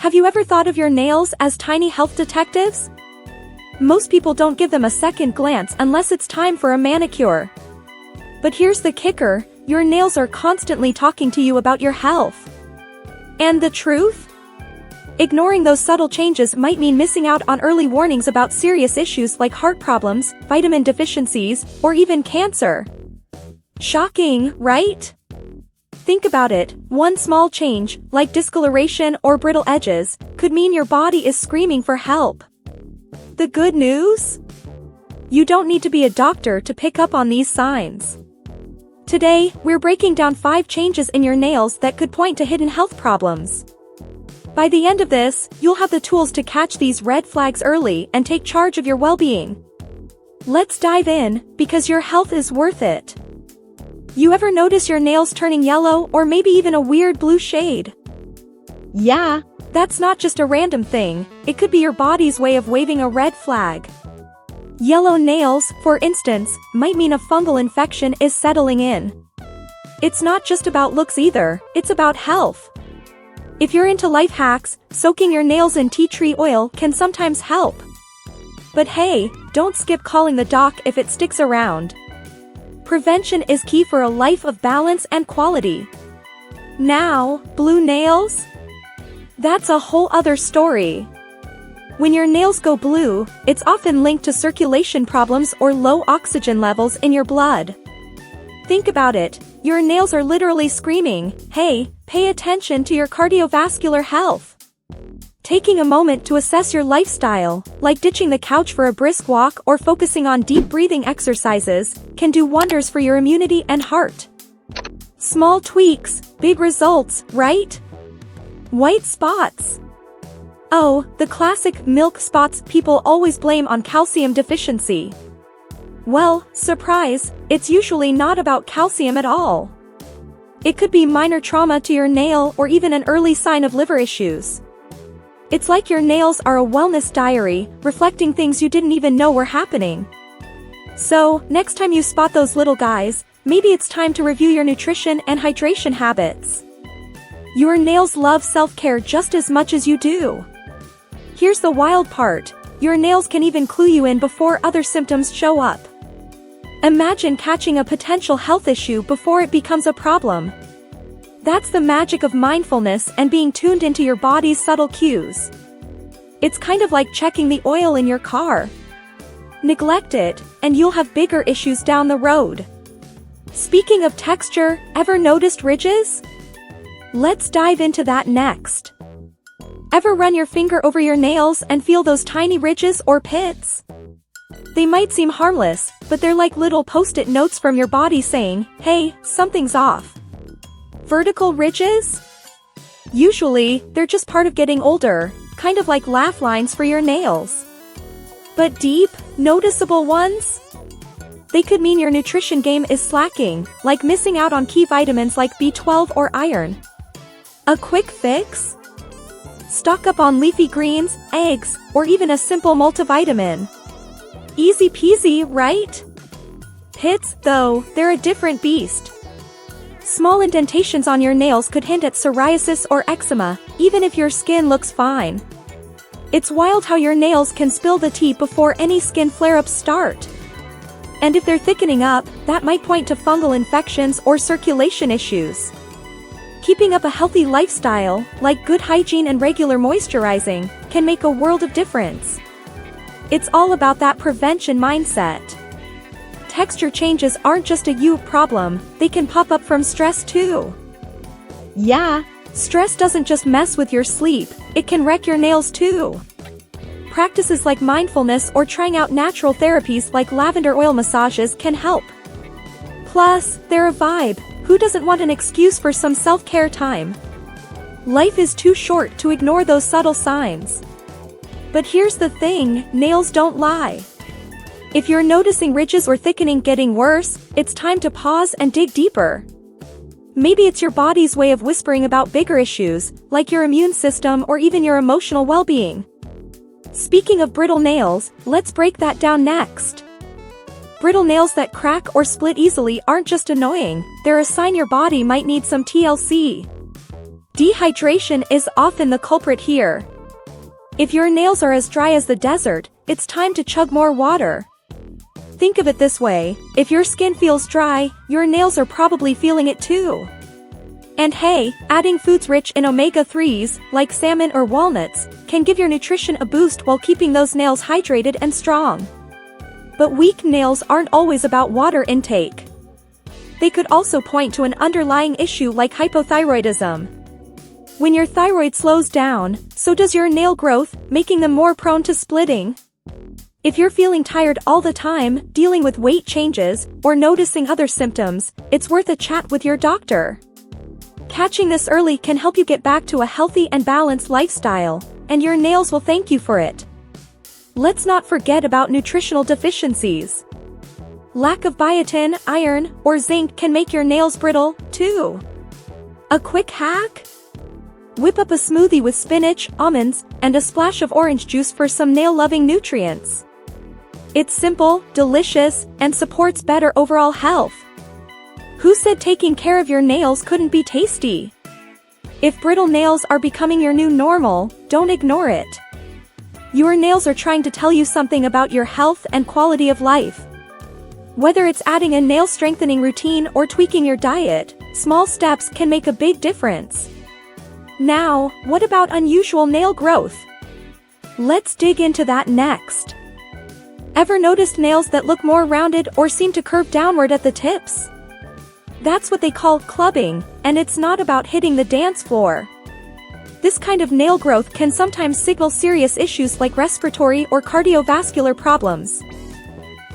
Have you ever thought of your nails as tiny health detectives? Most people don't give them a second glance unless it's time for a manicure. But here's the kicker, your nails are constantly talking to you about your health. And the truth? Ignoring those subtle changes might mean missing out on early warnings about serious issues like heart problems, vitamin deficiencies, or even cancer. Shocking, right? Think about it, one small change, like discoloration or brittle edges, could mean your body is screaming for help. The good news? You don't need to be a doctor to pick up on these signs. Today, we're breaking down 5 changes in your nails that could point to hidden health problems. By the end of this, you'll have the tools to catch these red flags early and take charge of your well-being. Let's dive in, because your health is worth it. You ever notice your nails turning yellow or maybe even a weird blue shade? Yeah, that's not just a random thing, it could be your body's way of waving a red flag. Yellow nails, for instance, might mean a fungal infection is settling in. It's not just about looks either, it's about health. If you're into life hacks, soaking your nails in tea tree oil can sometimes help. But hey, don't skip calling the doc if it sticks around. Prevention is key for a life of balance and quality. Now, blue nails? That's a whole other story. When your nails go blue, it's often linked to circulation problems or low oxygen levels in your blood. Think about it, your nails are literally screaming, hey, pay attention to your cardiovascular health. Taking a moment to assess your lifestyle, like ditching the couch for a brisk walk or focusing on deep breathing exercises, can do wonders for your immunity and heart. Small tweaks, big results, right? White spots. Oh, the classic milk spots people always blame on calcium deficiency. Well, surprise, it's usually not about calcium at all. It could be minor trauma to your nail or even an early sign of liver issues. It's like your nails are a wellness diary, reflecting things you didn't even know were happening. So, next time you spot those little guys, maybe it's time to review your nutrition and hydration habits. Your nails love self-care just as much as you do. Here's the wild part, your nails can even clue you in before other symptoms show up. Imagine catching a potential health issue before it becomes a problem. That's the magic of mindfulness and being tuned into your body's subtle cues. It's kind of like checking the oil in your car. Neglect it, and you'll have bigger issues down the road. Speaking of texture, ever noticed ridges? Let's dive into that next. Ever run your finger over your nails and feel those tiny ridges or pits? They might seem harmless, but they're like little post-it notes from your body saying, hey, something's off. Vertical ridges? Usually, they're just part of getting older, kind of like laugh lines for your nails. But deep, noticeable ones? They could mean your nutrition game is slacking, like missing out on key vitamins like B12 or iron. A quick fix? Stock up on leafy greens, eggs, or even a simple multivitamin. Easy peasy, right? Pits, though, they're a different beast. Small indentations on your nails could hint at psoriasis or eczema, even if your skin looks fine. It's wild how your nails can spill the tea before any skin flare-ups start. And if they're thickening up, that might point to fungal infections or circulation issues. Keeping up a healthy lifestyle, like good hygiene and regular moisturizing, can make a world of difference. It's all about that prevention mindset. Texture changes aren't just a you problem, they can pop up from stress too. Yeah, stress doesn't just mess with your sleep, it can wreck your nails too. Practices like mindfulness or trying out natural therapies like lavender oil massages can help. Plus, they're a vibe, who doesn't want an excuse for some self-care time? Life is too short to ignore those subtle signs. But here's the thing, nails don't lie. If you're noticing ridges or thickening getting worse, it's time to pause and dig deeper. Maybe it's your body's way of whispering about bigger issues, like your immune system or even your emotional well-being. Speaking of brittle nails, let's break that down next. Brittle nails that crack or split easily aren't just annoying, they're a sign your body might need some TLC. Dehydration is often the culprit here. If your nails are as dry as the desert, it's time to chug more water. Think of it this way, if your skin feels dry, your nails are probably feeling it too. And hey, adding foods rich in omega-3s, like salmon or walnuts, can give your nutrition a boost while keeping those nails hydrated and strong. But weak nails aren't always about water intake. They could also point to an underlying issue like hypothyroidism. When your thyroid slows down, so does your nail growth, making them more prone to splitting. If you're feeling tired all the time, dealing with weight changes, or noticing other symptoms, it's worth a chat with your doctor. Catching this early can help you get back to a healthy and balanced lifestyle, and your nails will thank you for it. Let's not forget about nutritional deficiencies. Lack of biotin, iron, or zinc can make your nails brittle, too. A quick hack? Whip up a smoothie with spinach, almonds, and a splash of orange juice for some nail-loving nutrients. It's simple, delicious, and supports better overall health. Who said taking care of your nails couldn't be tasty? If brittle nails are becoming your new normal, don't ignore it. Your nails are trying to tell you something about your health and quality of life. Whether it's adding a nail strengthening routine or tweaking your diet, small steps can make a big difference. Now, what about unusual nail growth? Let's dig into that next. Ever noticed nails that look more rounded or seem to curve downward at the tips? That's what they call clubbing, and it's not about hitting the dance floor. This kind of nail growth can sometimes signal serious issues like respiratory or cardiovascular problems.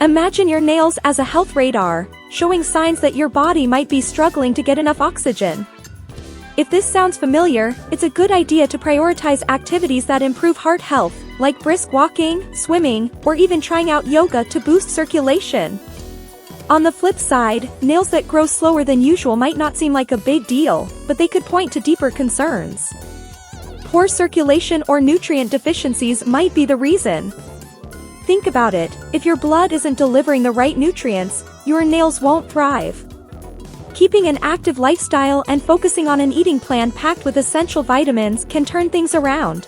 Imagine your nails as a health radar, showing signs that your body might be struggling to get enough oxygen. If this sounds familiar, it's a good idea to prioritize activities that improve heart health, like brisk walking, swimming, or even trying out yoga to boost circulation. On the flip side, nails that grow slower than usual might not seem like a big deal, but they could point to deeper concerns. Poor circulation or nutrient deficiencies might be the reason. Think about it, if your blood isn't delivering the right nutrients, your nails won't thrive. Keeping an active lifestyle and focusing on an eating plan packed with essential vitamins can turn things around.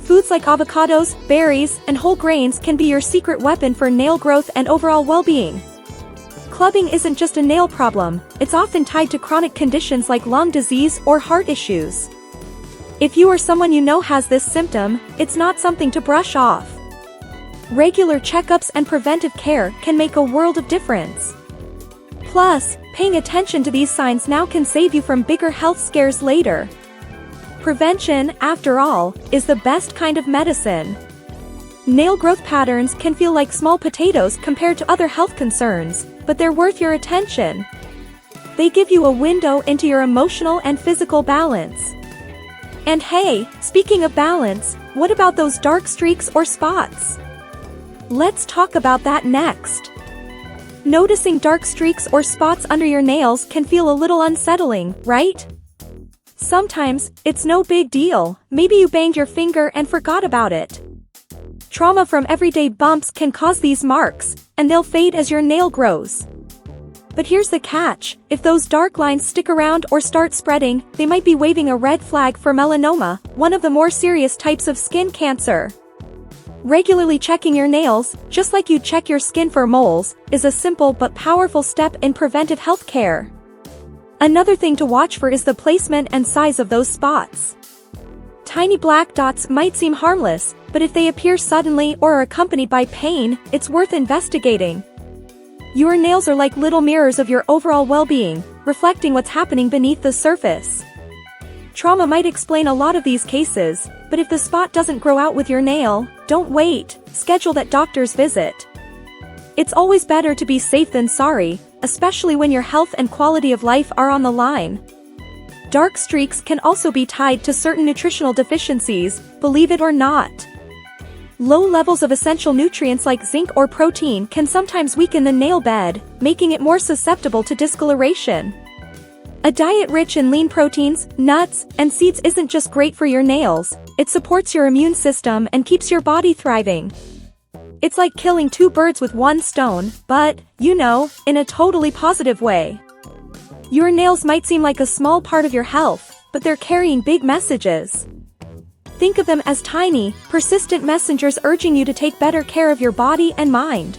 Foods like avocados, berries, and whole grains can be your secret weapon for nail growth and overall well-being. Clubbing isn't just a nail problem, it's often tied to chronic conditions like lung disease or heart issues. If you or someone you know has this symptom, it's not something to brush off. Regular checkups and preventive care can make a world of difference. Plus, paying attention to these signs now can save you from bigger health scares later. Prevention, after all, is the best kind of medicine. Nail growth patterns can feel like small potatoes compared to other health concerns, but they're worth your attention. They give you a window into your emotional and physical balance. And hey, speaking of balance, what about those dark streaks or spots? Let's talk about that next. Noticing dark streaks or spots under your nails can feel a little unsettling, right? Sometimes, it's no big deal, maybe you banged your finger and forgot about it. Trauma from everyday bumps can cause these marks, and they'll fade as your nail grows. But here's the catch, if those dark lines stick around or start spreading, they might be waving a red flag for melanoma, one of the more serious types of skin cancer. Regularly checking your nails, just like you'd check your skin for moles, is a simple but powerful step in preventive health care. Another thing to watch for is the placement and size of those spots. Tiny black dots might seem harmless, but if they appear suddenly or are accompanied by pain, it's worth investigating. Your nails are like little mirrors of your overall well-being, reflecting what's happening beneath the surface. Trauma might explain a lot of these cases, but if the spot doesn't grow out with your nail, don't wait, schedule that doctor's visit. It's always better to be safe than sorry, especially when your health and quality of life are on the line. Dark streaks can also be tied to certain nutritional deficiencies, believe it or not. Low levels of essential nutrients like zinc or protein can sometimes weaken the nail bed, making it more susceptible to discoloration. A diet rich in lean proteins, nuts, and seeds isn't just great for your nails, it supports your immune system and keeps your body thriving. It's like killing two birds with one stone, but, you know, in a totally positive way. Your nails might seem like a small part of your health, but they're carrying big messages. Think of them as tiny, persistent messengers urging you to take better care of your body and mind.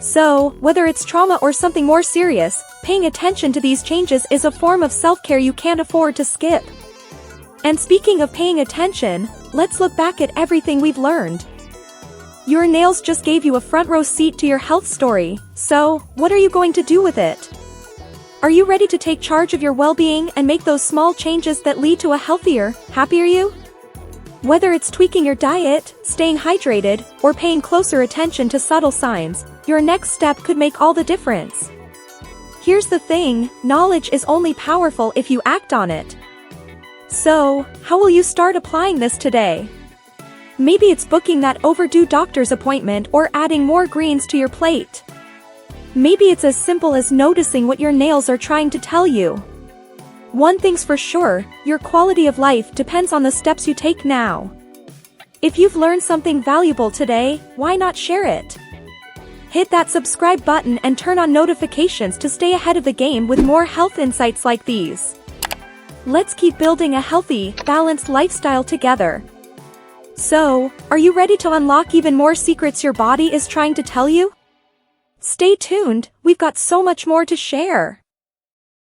So, whether it's trauma or something more serious, paying attention to these changes is a form of self-care you can't afford to skip. And speaking of paying attention, let's look back at everything we've learned. Your nails just gave you a front row seat to your health story, so, what are you going to do with it? Are you ready to take charge of your well-being and make those small changes that lead to a healthier, happier you? Whether it's tweaking your diet, staying hydrated, or paying closer attention to subtle signs, your next step could make all the difference. Here's the thing, knowledge is only powerful if you act on it. So, how will you start applying this today? Maybe it's booking that overdue doctor's appointment or adding more greens to your plate. Maybe it's as simple as noticing what your nails are trying to tell you. One thing's for sure, your quality of life depends on the steps you take now. If you've learned something valuable today, why not share it? Hit that subscribe button and turn on notifications to stay ahead of the game with more health insights like these. Let's keep building a healthy, balanced lifestyle together. So, are you ready to unlock even more secrets your body is trying to tell you? Stay tuned, we've got so much more to share.